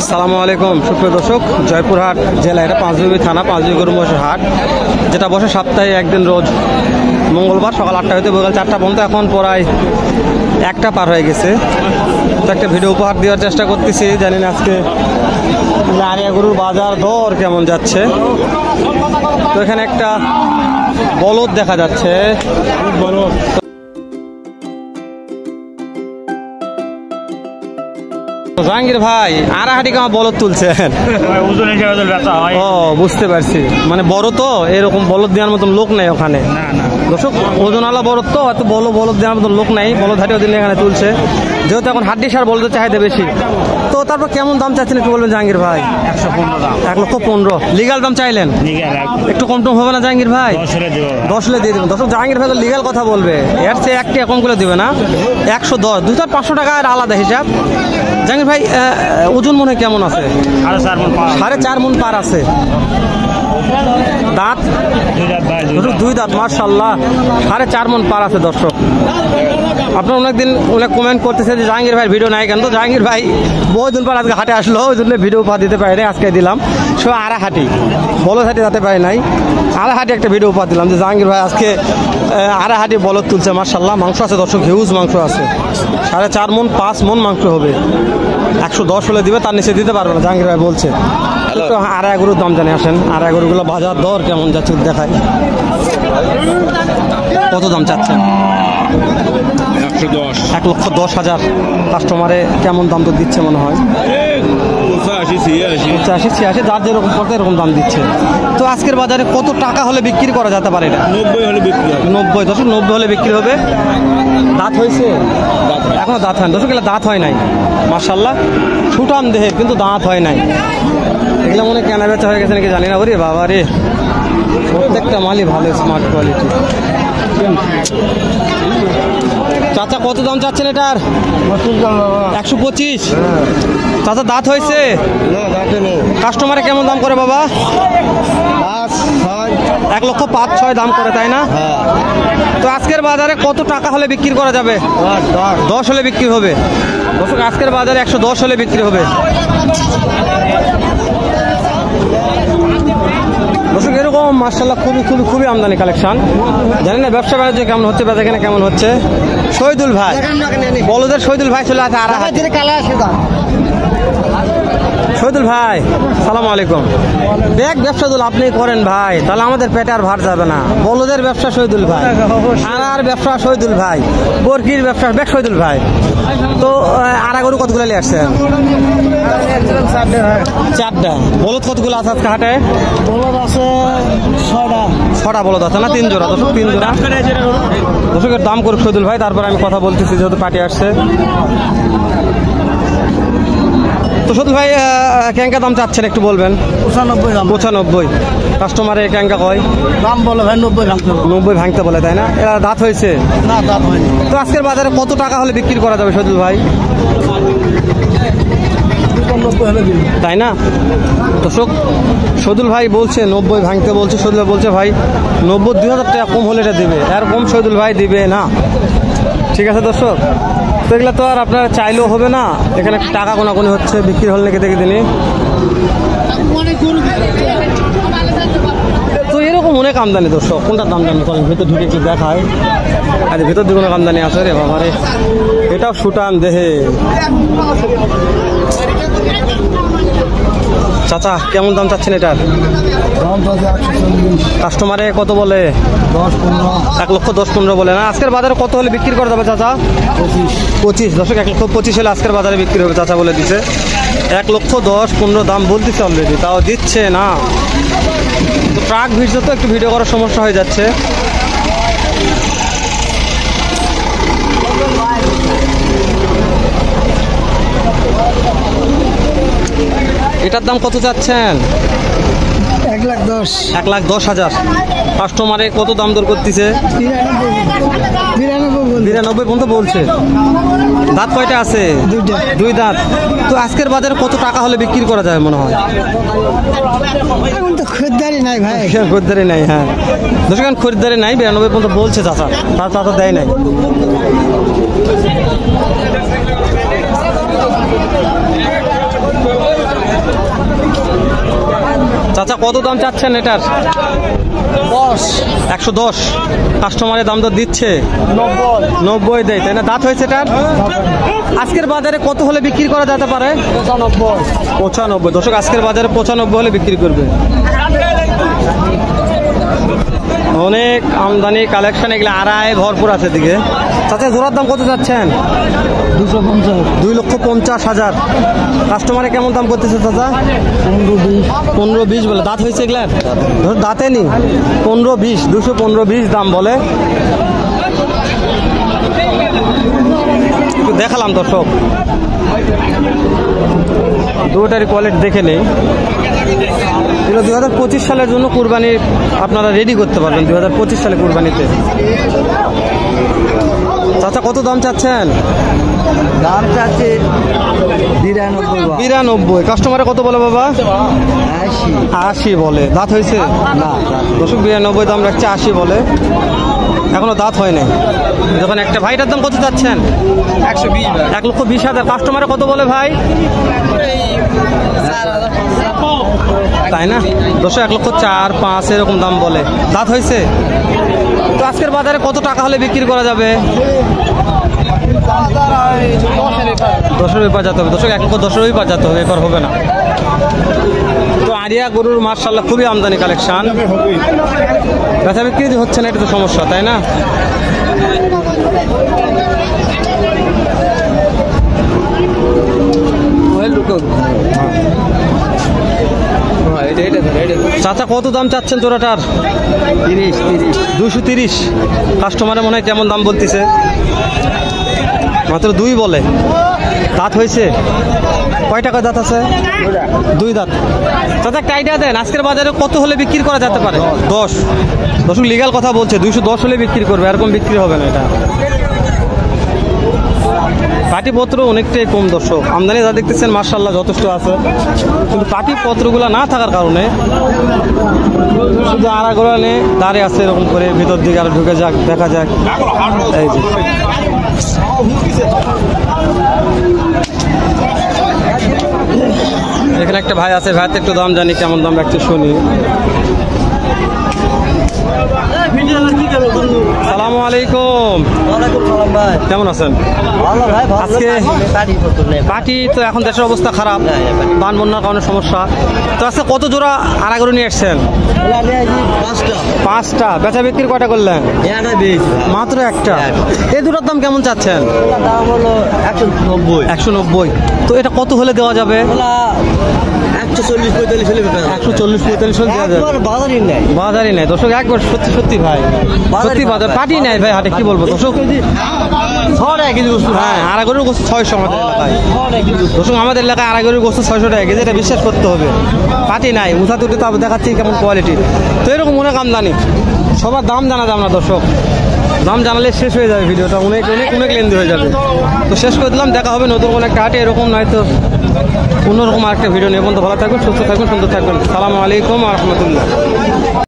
আসসালামু আলাইকুম সুপ্রিয় দর্শক, জয়পুরহাট জেলা, এটা পাঁচবিবি থানা, পাঁচবিবি গরু মহিষের হাট, যেটা বসে সপ্তাহে একদিন রোজ মঙ্গলবার সকাল 8টা হইতে বিকাল 4টা পর্যন্ত। এখন প্রায় 1টা পার হয়ে গেছে। তো একটা ভিডিও উপহার দেওয়ার চেষ্টা করতেছি। জানি না আজকে আরিয়া গরুর বাজার দর কেমন যাচ্ছে। তো এখানে একটা বলদ দেখা যাচ্ছে। জাহাঙ্গীর ভাই আড়াহাটি কেমন বলদ তুলছেন? ও বুঝতে পারছি, মানে বড় তো এরকম বলদ দেওয়ার মতন লোক নাই ওখানে। দর্শক ওজনওয়ালা বলদ তো, এত বড় বলদ দেওয়ার মতন লোক নাই। বলদহাটি ওদিন এখানে তুলছে, যেহেতু এখন হাড্ডি সার বলদের চাহিদা বেশি। তো তারপর কেমন দাম চাচ্ছেন একটু বলবেন জাহাঙ্গীর ভাই? 1,15,000 লিগাল দাম চাইলেন, একটু কম টম হবে না জাহাঙ্গীর ভাই? 10 হলে দিয়ে দেবেন। দর্শক জাহাঙ্গীর ভাই তো লিগাল কথা বলবে, এর চেয়ে 1 টাকা কম করে দেবে না। 110, 2,500 টাকা আলাদা হিসাব। জাহাঙ্গীর ভাই ওজন মনে হয় কেমন আছে? 4.5 মণ পার আছে। দাঁত 2 দাঁত, মাশাআল্লাহ 4.5 মণ পার আছে। দর্শক আপনার অনেকদিন অনেক কমেন্ট করতেছে যে জাহাঙ্গীর ভাই ভিডিও নাই কেন। তো জাহাঙ্গীর ভাই বহুদিন পর আজকে হাটে আসলো, ওই জন্য ভিডিও উপহার দিতে পারি নাই, আজকে দিলাম। সো আড়াহাটি বলদহাটি যেতে পারি নাই, আড়াহাটি একটা ভিডিও উপহার দিলাম যে জাহাঙ্গীর ভাই আজকে আড়াহাটি বলদ তুলছে। মাশাআল্লাহ মাংস আছে দর্শক, হিউজ মাংস আছে। 4.5 মণ 5 মণ মাংস হবে। 110 হলে দিবে, তার নিচে দিতে পারবে না জাহাঙ্গীর ভাই বলছে। একটু আড়াই গরুর দাম জানে আসেন, আড়াই গরুগুলো বাজার দর কেমন যাচ্ছে দেখায়। কত দাম চাচ্ছেন? 1,10,000। কাস্টমারে কেমন দাম তো দিচ্ছে মনে হয়? 85-86, যার যেরকম পড়তে এরকম দাম দিচ্ছে। তো আজকের বাজারে কত টাকা হলে বিক্রি করা যেতে পারে? এটা 90 হলে বিক্রি হবে। 90 দর্শক, 90 হলে বিক্রি হবে। দাঁত হয়েছে? এখনো দাঁত হয় না দর্শক, এগুলো দাঁত হয় নাই। মাশাআল্লাহ ছুটাম দেহে, কিন্তু দাঁত হয় নাই। এগুলো মনে কেনা বেচা হয়ে গেছে নাকি জানি না। ওরে বাবা রে, প্রত্যেকটা মালই ভালো, স্মার্ট কোয়ালিটি। চাচা কত দাম চাচ্ছেন এটার? 125। চাচা দাঁত হয়েছে? কাস্টমারে কেমন দাম করে বাবা? 1,05,6 দাম করে, তাই না? তো আজকের বাজারে কত টাকা হলে বিক্রি করা যাবে? 10 হলে বিক্রি হবে। আজকের বাজারে 110 হলে বিক্রি হবে। দর্শক এরকম মাশাআল্লাহ খুবই আমদানি কালেকশন। জানেন না ব্যবসা বাণিজ্য কেমন হচ্ছে, বেচাকেনা কেমন হচ্ছে? শহীদুল ভাই, বলদের শহীদুল ভাই চলে আছে আড়াহাটি। শহীদুল ভাই সালাম আলাইকুম। ব্যাগ ব্যবসা তো আপনি করেন ভাই, তাহলে আমাদের পেটে আর ভার যাবে না। বলদের ব্যবসা শহীদুল ভাই, আর ব্যবসা শহীদুল ভাই, বরকির ব্যবসা ব্যাগ শহীদুল ভাই। তো আড়া গরু কতগুলো নিয়ে আসছেন? 4টা। বলদ কতগুলো আছে আজকে হাটে? বলদ আছে 6টা বলদ আছে না? 3 জোড়া। দর্শক 3 জোড়া। দর্শকের দাম করুক শহীদুল ভাই, তারপরে আমি কথা বলতেছি যেহেতু পার্টি আসছে। তো শহীদুল ভাই ক্যাঙ্কা দাম চাচ্ছেন একটু বলবেন? 95। কাস্টমারে ক্যাঙ্কা কয় দাম বলে ভাই 90 ভাঙতে বলে, তাই না? এরা দাঁত হয়েছে? না, দাম হয়নি। তো আজকের বাজারে কত টাকা হলে বিক্রি করা যাবে শহীদুল ভাই? 90 হলে দিন, তাই না? দর্শক শহীদুল ভাই বলছে 90 ভাঙতে বলছে। শহীদুল ভাই বলছে ভাই 90, 2,000 টাকা কম হলে এটা দেবে, এর কম শহীদুল ভাই দিবে না। ঠিক আছে দর্শক, তো এগুলো তো আর আপনারা চাইলেও হবে না। এখানে টাকা কোনাকুনি হচ্ছে, বিক্রি হল নাকি দেখে দিনই। তো এরকম অনেক আমদানি দর্শক, কোনটা দাম জানি করেন ভেতর ঢুকে একটু দেখায়। আরে ভেতর দিকে অনেক আমদানি আছে রে বাবা রে, এটাও সুটান দেহে। চাচা কেমন দাম চাচ্ছেন এটার? কাস্টমারে কত বলে? 1,10,15 বলে না? আজকের বাজারে কত হলে বিক্রি করা যাবে চাচা? 25। দর্শক 1,25 হলে আজকের বাজারে বিক্রি হবে চাচা বলে দিছে। 1,10,15 দাম বলতেছে অলরেডি, তাও দিচ্ছে না। তো ট্রাক ভিড় তো একটু ভিডিও করার সমস্যা হয়ে যাচ্ছে। এটার দাম কত চাচ্ছেন? 1,10,000। 1,10,000। কাস্টমারে কত দাম দর করতেছে? 92 পর্যন্ত বলছে। দাঁত কয়টা আছে? 2 দাঁত। তো আজকের বাজারে কত টাকা হলে বিক্রি করা যায় মনে হয়? এখন তো খরিদ্দারি নাই ভাই। খরিদ্দারি নাই, হ্যাঁ দর্শক খরিদ্দারি নাই। 92 পর্যন্ত বলছে চাচা, তার চাচা দেয় নাই। চাচা কত দাম চাচ্ছেন এটার? 110। কাস্টমারের দাম তো দিচ্ছে 90 দেয়, তাই না? দাঁত হয়েছে এটার? আজকের বাজারে কত হলে বিক্রি করা যেতে পারে? 95। দর্শক আজকের বাজারে 95 হলে বিক্রি করবে। অনেক আমদানি কালেকশন, এগুলো আড়াই ভরপুর আছে দিকে। চাচা জোড়ার দাম কত যাচ্ছেন? 2,50,000। কাস্টমারে কেমন দাম করতেছে চাচা? 15-20 বলে। দাঁত হয়েছে এগুলার? দাঁতে নি 15-20, 215-20 দাম বলে। একটু দেখালাম দর্শক, দুটারই কোয়ালিটি দেখে নেই। এগুলো 2025 সালের জন্য কুরবানি আপনারা রেডি করতে পারবেন, 2025 সালে কুরবানিতে। চাচা কত দাম চাচ্ছেন? দাম চাচ্ছে 92। কাস্টমারে কত বলে বাবা? 80 বলে। দাঁত হয়েছে? দর্শক 92 দাম রাখছে, 80 বলে। এখনো দাঁত হয় নাই। যখন একটা ভাইটার দাম কত চাচ্ছেন? 1,20,000। কাস্টমারে কত বলে ভাই? তাই না? 1,04,5 এরকম দাম বলে। দাঁত হয়েছে? তো আজকের বাজারে কত টাকা হলে বিক্রি করা যাবে? 10-এর ব্যাপার যেতে হবে দর্শক, 1,10,000 ব্যাপার যেতে হবে, এবার হবে না। তো আরিয়া গরুর মাশাআল্লাহ খুবই আমদানি কালেকশন। বেচা বিক্রি হচ্ছে না, এটা তো সমস্যা, তাই না? চাচা কত দাম চাচ্ছেন জোড়াটার? 230। কাস্টমারে মনে হয় কেমন দাম বলতেছে? মাত্র 2 বলে। দাঁত হয়েছে? কয় টাকা দাঁত আছে? 2 দাঁত। চাচা একটা আইডিয়া দেন, আজকের বাজারে কত হলে বিক্রি করা যেতে পারে? 10। দর্শক লিগাল কথা বলছে, 210 হলে বিক্রি করবে, এরকম বিক্রি হবে না এটা। পাটিপত্র অনেকটাই কম দর্শক। আমদানি যা দেখতেছেন মাশাআল্লাহ যথেষ্ট আছে, কিন্তু পাটিপত্রগুলো না থাকার কারণে শুধু আড়াগোড়া নিয়ে দাঁড়িয়ে আছে এরকম করে। ভিতর দিকে আরো ঢুকে যাক, দেখা যাক। এই যে এখানে একটা ভাই আছে, ভাইতে একটু দাম জানি, কেমন দাম রাখছে শুনি। সালামু আলাইকুম। কেমন আছেন? আজকে পাটি তো এখন দেশের অবস্থা খারাপ, বান বন্যার কারণে সমস্যা। তো আজকে কত জোড়া আড়াগরু নিয়ে এসছেন? 5টা। বেচা বিক্রি কয়টা করলেন? মাত্র একটা। এই দুটোর দাম কেমন চাচ্ছেন? 190। তো এটা কত হলে দেওয়া যাবে? 140-45 হলে 140-45 হলে দেওয়া যাবে। বাজারই নাই দর্শক, একবার সত্যি ভাই, সত্যি বাজার পাটি নাই ভাই হাটে। কি বলবো দর্শক, হ্যাঁ আড়াগরুর গোস্ত 600 আমাদের এলাকায়। দর্শক আমাদের এলাকায় আড়াগরুর গোস্ত 600 টাকা কেজি, এটা বিশ্বাস করতে হবে। পাটি নাই, উঠা তুটে তো দেখাচ্ছি কেমন কোয়ালিটি। তো এরকম অনেক আমদানি, সবার দাম জানা যাবে না দর্শক। দাম জানালে শেষ হয়ে যাবে ভিডিওটা, অনেক অনেক অনেক লেন্দি হয়ে যাবে। তো শেষ করে দিলাম, দেখা হবে নতুন কোনো একটা হাটে। এরকম নয়তো অন্যরকম আরেকটা ভিডিও নিয়ে। বন্ধু ভালো থাকবেন, সুস্থ থাকবেন, সুন্দর থাকবেন। সালামু আলাইকুম ওয়া রাহমাতুল্লাহ।